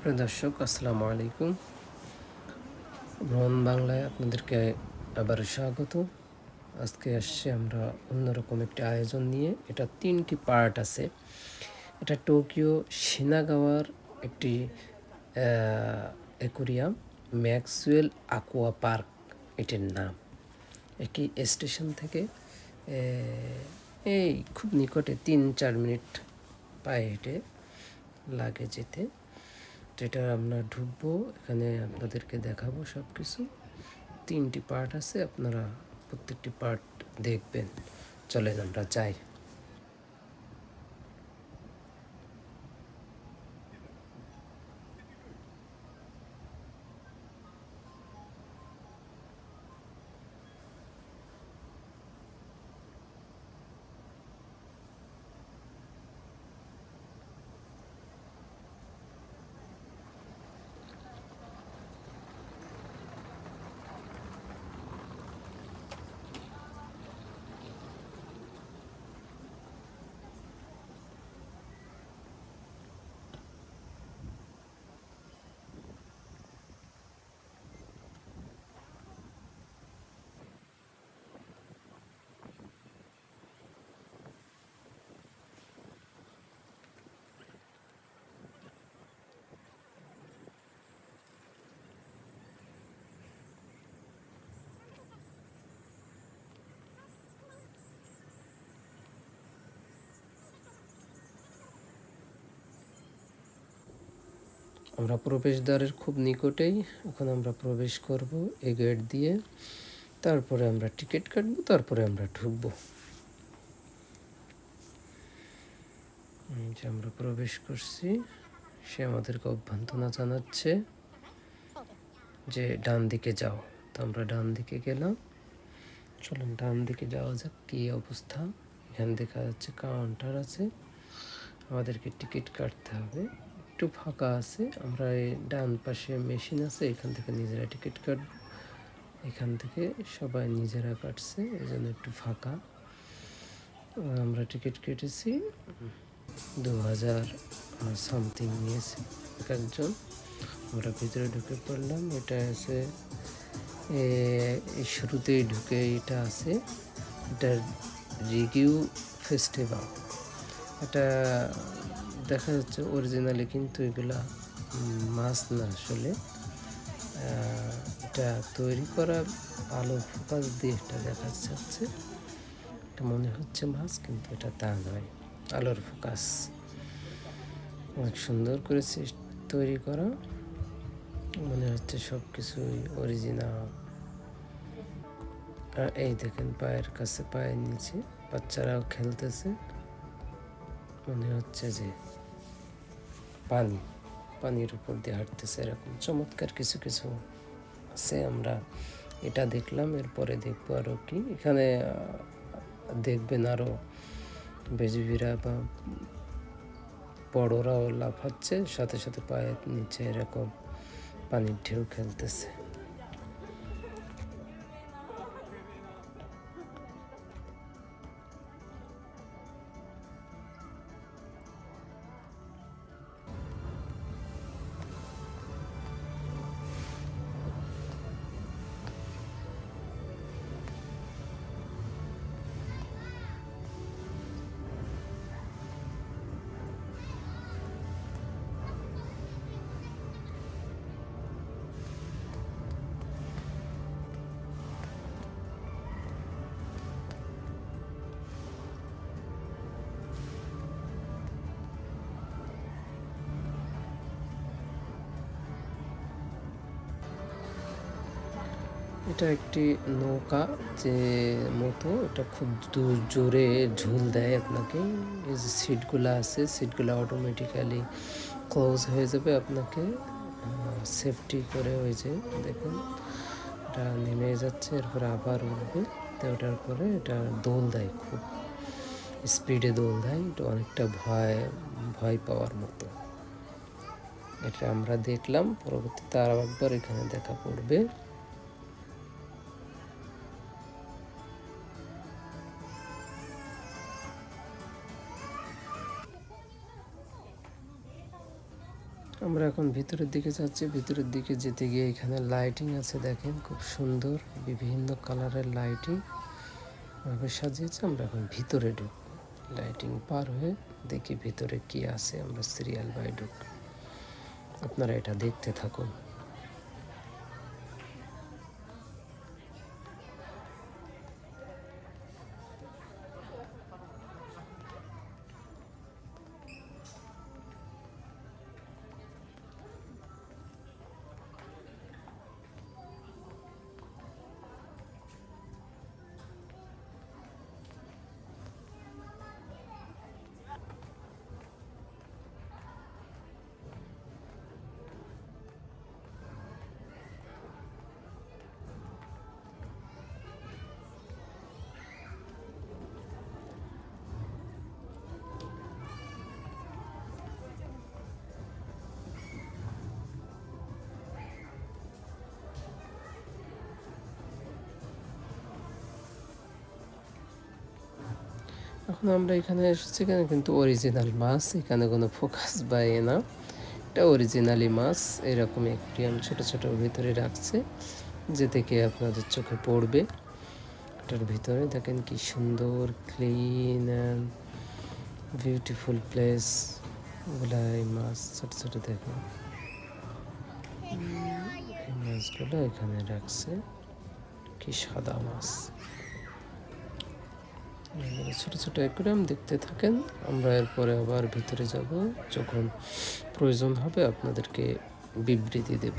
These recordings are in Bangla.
প্রিয় দর্শক, আসসালামু আলাইকুম। ভ্রমণ বাংলায় আপনাদেরকে আবার স্বাগত। আজকে আসছে আমরা অন্যরকম একটি আয়োজন নিয়ে। এটা 3টি পার্ট আছে। এটা টোকিও শিনাগাওয়ার একটি অ্যাকোরিয়াম, ম্যাক্সওয়েল aqua পার্ক এটির নাম। একই স্টেশন থেকে এই খুব নিকটে 3-4 মিনিট পায়ে হেঁটে লাগে যেতে। যেটা আমরা ঢুকবো, এখানে আপনাদেরকে দেখাবো সব কিছু। 3টি পার্ট আছে, আপনারা প্রত্যেকটি পার্ট দেখবেন। চলেন আমরা যাই। আমরা প্রবেশদ্বারের খুব নিকটেই, এখন আমরা প্রবেশ করব এই গেট দিয়ে। তারপরে আমরা টিকিট কাটবো, তারপরে আমরা ঢুকবো। যে আমরা প্রবেশ করছি, সে আমাদেরকে অভ্যর্থনা জানাচ্ছে যে ডান দিকে যাও। তো আমরা ডান দিকে গেলাম। চলুন ডান দিকে যাওয়া যাক। কী অবস্থা, এখানে দেখা যাচ্ছে কাউন্টার আছে, আমাদেরকে টিকিট কাটতে হবে। একটু ফাঁকা আছে, আমরা এই ডান পাশে মেশিন আছে, এখান থেকে নিজেরা টিকিট কাটব। এখান থেকে সবাই নিজেরা কাটছে, এই জন্য একটু ফাঁকা। আমরা টিকিট কেটেছি, 2000 সামথিং নিয়েছে এক একজন। আমরা ভিতরে ঢুকে পড়লাম। এটা আছে এই শুরুতেই ঢুকে এটা আছে, এটা রিগিউ ফেস্টিভ্যাল। এটা দেখা যাচ্ছে অরিজিনালি, কিন্তু এগুলা মাছ না আসলে। এটা তৈরি করা আলোর ফোকাস দিয়ে এটা দেখা যাচ্ছে, এটা মনে হচ্ছে মাছ, কিন্তু এটা তা নয়, আলোর ফোকাস। অনেক সুন্দর করে তৈরি করা, মনে হচ্ছে সব কিছুই অরিজিনাল। আর এই দেখেন পায়ের কাছে, পায়ের নিচে বাচ্চারাও খেলতেছে, মনে হচ্ছে যে পানির উপর দিয়ে হাঁটতেছে। এরকম চমৎকার কিছু কিছু আছে। আমরা এটা দেখলাম, এরপরে দেখবো আরও কি এখানে দেখবেন। আরও বেজিবিরা বা বড়রাও লাফাচ্ছে, সাথে সাথে পায়ের নিচে এরকম পানির ঢেউ খেলতেছে। এটা একটি নৌকা যে মতো, এটা খুব জোরে ঝুল দেয় আপনাকে। এই যে সিটগুলো আছে, সিটগুলো অটোমেটিক্যালি ক্লোজ হয়ে যাবে আপনাকে সেফটি করে। ওই যে দেখুন, এটা নেমে যাচ্ছে, এরপরে আবার উঠবে। তো ওটার পরে এটা দোল দেয়, খুব স্পিডে দোল দেয়। এটা অনেকটা ভয় পাওয়ার মতো। এটা আমরা দেখলাম, পরবর্তীতে আরও একবার এখানে দেখা পড়বে। আমরা এখন ভিতরের দিকে যাচ্ছি। ভিতরের দিকে যেতে গিয়ে এখানে লাইটিং আছে, দেখেন খুব সুন্দর বিভিন্ন কালারের লাইটিং ভাবে সাজিয়েছে। আমরা এখন ভিতরে ঢুকবো, লাইটিং পার হয়ে দেখি ভিতরে কি আছে। আমরা সিরিয়াল বাই ঢুক, আপনারা এটা দেখতে থাকুন। এখন আমরা এখানে এসেছি, এখানে কিন্তু অরিজিনাল মাছ, এখানে কোনো ফোকাস বা এ না, এটা অরিজিনালি মাছ। এরকম অ্যাকুয়ারিয়াম ছোটো ছোটো ভিতরে রাখছে, যে থেকে আপনাদের চোখে পড়বে। এটার ভিতরে দেখেন কি সুন্দর ক্লিন অ্যান্ড বিউটিফুল প্লেস। ওগুলা এই মাছ ছোটো ছোটো দেখেন, এই মাছগুলো এখানে রাখছে, কি সাদা মাছ। ছোটো ছোটো অ্যাকুয়ারিয়াম দেখতে থাকেন, আমরা এরপরে আবার ভিতরে যাব, যখন প্রয়োজন হবে আপনাদেরকে বিবৃতি দেব।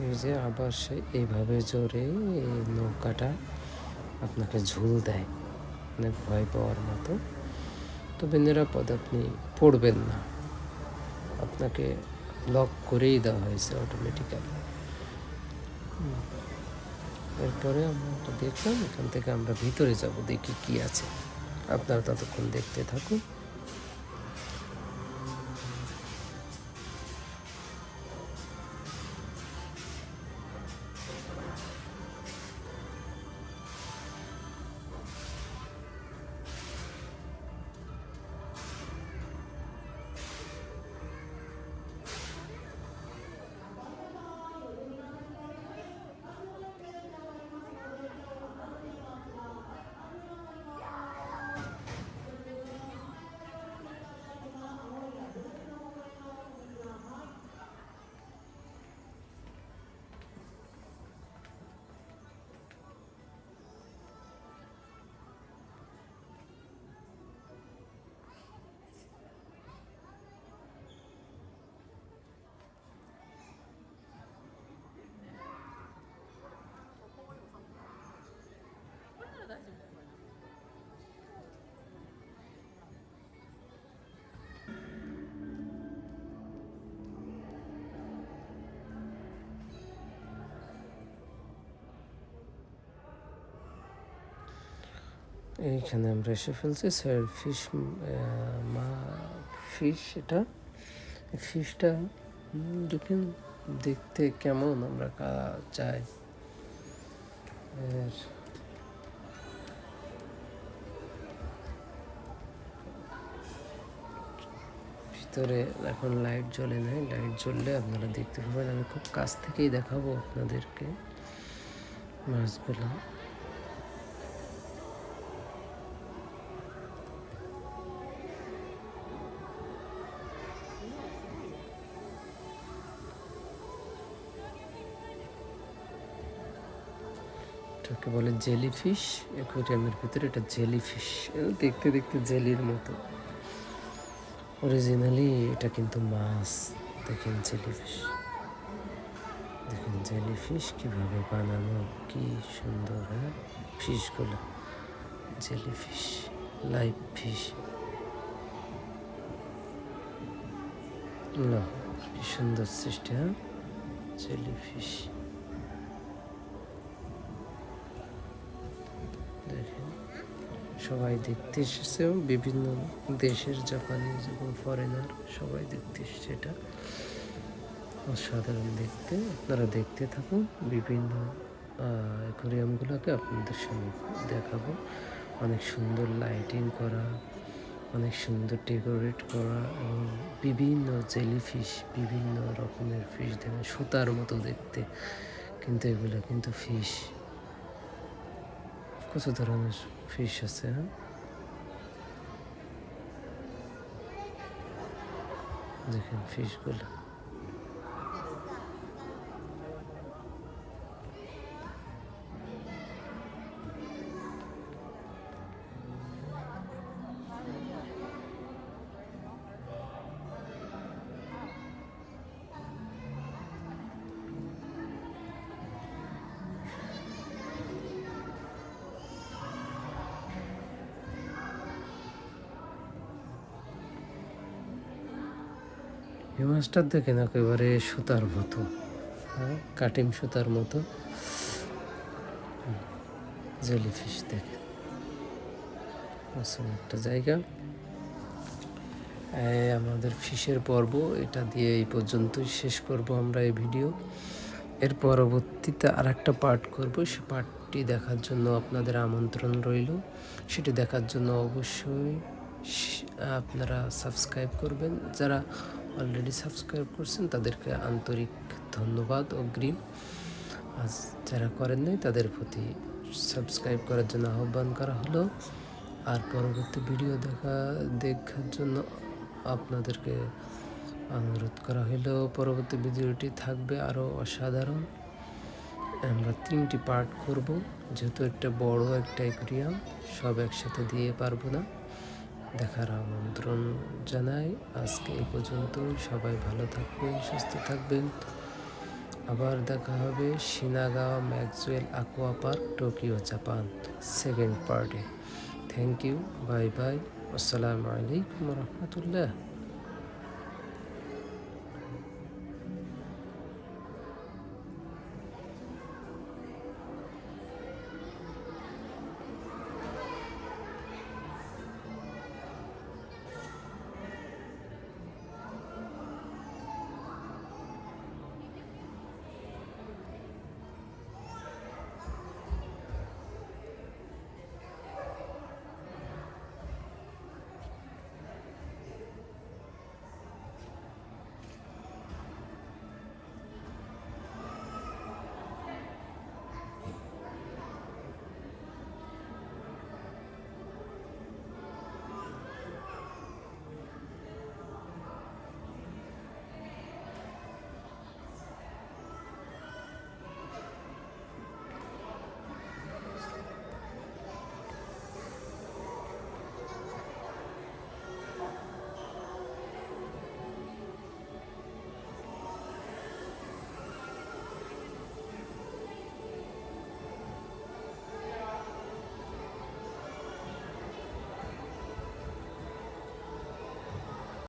এই যে আবার সে এইভাবে জোরে এই নৌকাটা আপনাকে ঝুল দেয়, অনেক ভয় পাওয়ার মতো। তবে নিরাপদ, আপনি পড়বেন না, আপনাকে লক করেই দেওয়া হয়েছে অটোমেটিক্যালি। এরপরে আমরা একটা দেখলাম, এখান থেকে আমরা ভিতরে যাব, দেখি কি আছে। আপনারা ততক্ষণ দেখতে থাকুন। এইখানে আমরা এসে ফেলছি স্যার, ফিশ। এটা ফিশটা দেখেন দেখতে কেমন, আমরা চাই এর ভিতরে এখন লাইট জ্বলে নাই, লাইট জ্বললে আপনারা দেখতে পাবেন। আমি খুব কাছ থেকেই দেখাবো আপনাদেরকে মাছগুলো। এটাকে বলে জেলিফিশ। অ্যাকোয়ারিয়ামের ভিতরে এটা জেলিফিশ, দেখতে দেখতে জেলির মতো। অরিজিনালি এটা কিন্তু মাছ। দেখেন জেলিফিশ, দেখেন জেলিফিশ কীভাবে বানানো, কি সুন্দর। হ্যাঁ, ফিশগুলো জেলিফিশ, লাইভ ফিশ। না, কি সুন্দর সৃষ্টি। হ্যাঁ, জেলিফিশ দেখেন। সবাই দেখতে এসেছে, বিভিন্ন দেশের জাপানিজ এবং ফরেনার সবাই দেখতে এসেছে। এটা অসাধারণ দেখতে। আপনারা দেখতে থাকুন, বিভিন্ন অ্যাকোয়ারিয়ামগুলোকে আপনাদের সামনে দেখাবো। অনেক সুন্দর লাইটিং করা, অনেক সুন্দর ডেকোরেট করা, এবং বিভিন্ন জেলিফিশ, বিভিন্ন রকমের ফিশ দেখেন, সুতার মতো দেখতে, কিন্তু এগুলো কিন্তু ফিশ। কত ধরনের ফিশ আছে। হ্যাঁ, দেখেন ফিশগুলো। এই মাছটা দেখেন একেবারে সুতার মতো। হ্যাঁ, কাটিং সুতার মতো জেলিফিশ। দেখেন অসম একটা জায়গা। আমাদের ফিশের পর্ব এটা দিয়ে এই পর্যন্তই শেষ করব আমরা এই ভিডিও। এর পরবর্তীতে আর একটা পার্ট করব, সে পার্টটি দেখার জন্য আপনাদের আমন্ত্রণ রইল। সেটি দেখার জন্য অবশ্যই আপনারা সাবস্ক্রাইব করবেন। যারা অলরেডি সাবস্ক্রাইব করছেন তাদেরকে আন্তরিক ধন্যবাদ অগ্রিম। আজ যারা করেন নাই তাদের প্রতি সাবস্ক্রাইব করার জন্য আহ্বান করা হলো। আর পরবর্তী ভিডিও দেখার জন্য আপনাদেরকে অনুরোধ করা হলো। পরবর্তী ভিডিওটি থাকবে আরও অসাধারণ। আমরা 3টি পার্ট করব, যেহেতু একটা বড় একটা অ্যাকোয়ারিয়াম, সব একসাথে দিয়ে পারবো না। দেখার আমন্ত্রণ জানাই। আজকে এই পর্যন্ত। সবাই ভালো থাকবেন, সুস্থ থাকবেন। আবার দেখা হবে Shinagawa Maxwell aqua park, Tokyo, Japan, second পার্টে। থ্যাংক ইউ, বাই বাই, আসসালামু আলাইকুম রহমতুল্লাহ।